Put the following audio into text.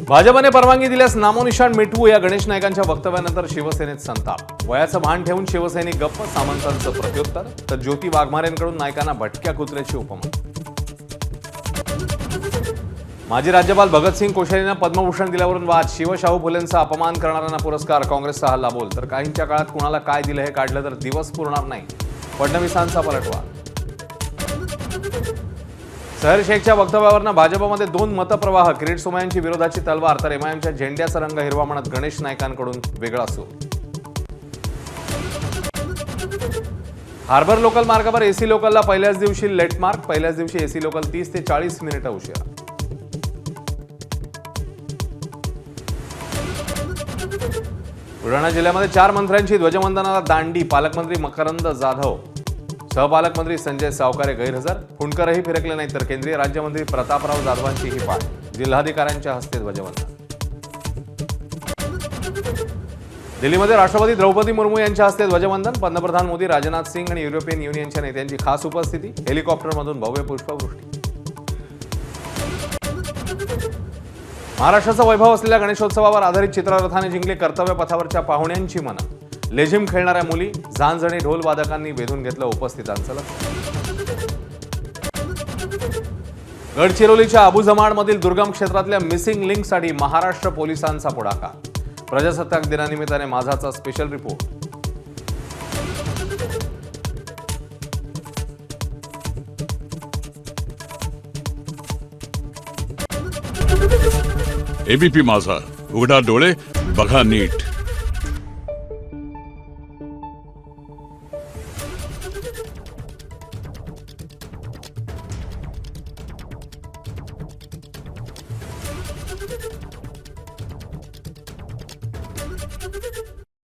भाजपने परवानगी दिल्यास नामोनिशाण मिटवू या गणेश नाईकांच्या वक्तव्यानंतर शिवसेनेत संताप। वयाचं भान ठेवून शिवसैनिक गप्प, सामंतांचं प्रत्युत्तर। तर ज्योती वाघमारेंकडून नाईकांना भटक्या कुत्र्याची उपमा। माजी राज्यपाल भगतसिंग कोश्यारींना पद्मभूषण दिल्यावरून वाद। शिवशाहू फुलेंचा अपमान करणाऱ्यांना पुरस्कार, काँग्रेसचा हल्लाबोल। तर काहींच्या काळात कुणाला काय दिलं हे काढलं तर दिवस पुरणार नाही, फडणवीसांचा पलटवार। सहर शेखच्या वक्तव्यावरनं भाजपमध्ये दोन मतप्रवाह। किरीट सोमय्यांची विरोधाची तलवार, तर एमआयएमच्या झेंड्याचा रंग हिरवा म्हणत गणेश नाईकांकडून वेगळा सूर। हार्बर लोकल मार्गावर एसी लोकलला पहिल्याच दिवशी लेटमार्क। पहिल्याच दिवशी एसी लोकल 30 ते 40 मिनिटं उशिरा। बुलढाणा जिल्ह्यामध्ये 4 मंत्र्यांची ध्वजवंदनाला दांडी। पालकमंत्री मकरंद जाधव, सहपालकमंत्री संजय सावकारे गैरहजर। फुंडकरही फिरकले नाही, तर केंद्रीय राज्यमंत्री प्रतापराव जाधवांचीही पाठ। जिल्हाधिकाऱ्यांच्या हस्ते ध्वजवंदन। दिल्लीमध्ये राष्ट्रपती द्रौपदी मुर्मू यांच्या हस्ते ध्वजवंदन। पंतप्रधान मोदी, राजनाथ सिंग आणि युरोपियन युनियनच्या नेत्यांची खास उपस्थिती। हेलिकॉप्टरमधून भव्य पुष्पवृष्टी। महाराष्ट्राचा वैभव असलेल्या गणेशोत्सवावर आधारित चित्ररथाने जिंकले कर्तव्य पथावरच्या पाहुण्यांची मनं। लेझिम खेळणाऱ्या मुली, झांझणी ढोल वादकांनी वेधून घेतलं उपस्थितांचं लक्ष। गडचिरोलीच्या अबुजमाडमधील दुर्गम क्षेत्रातल्या मिसिंग लिंकसाठी महाराष्ट्र पोलिसांचा पुढाकार। प्रजासत्ताक दिनानिमित्ताने माझाचा स्पेशल रिपोर्ट। एबीपी माझा, उघडा डोळे बघा नीट।